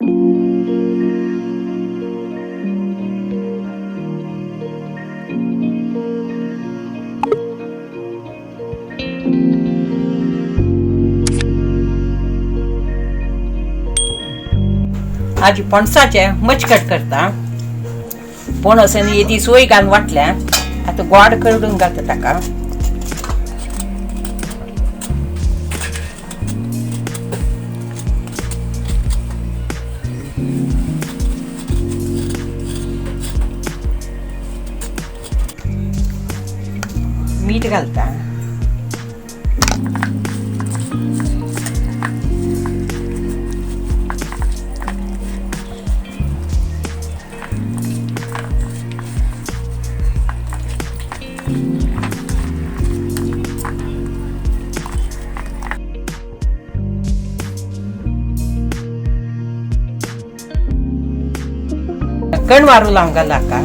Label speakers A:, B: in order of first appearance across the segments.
A: आज पणसाचे मचकट करता. पणसाने येदी सोय घालून वाटल्या. आता गोड करून घालता ताका. मीठ घालता. कणवारू लावून घाला का.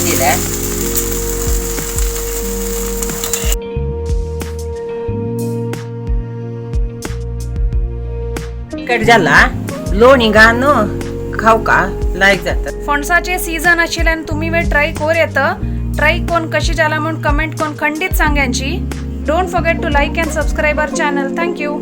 A: दिलाय. कट झाला. लोणी घालून खाऊ का लायक जातात.
B: फणसाचे सीझन आशिल्ल्यान तुम्ही वेळ ट्राय कोर येता. ट्राय कोण कशी जाला म्हणून कमेंट कोण खंडित सांगांची. Don't forget to like and subscribe our channel. Thank you.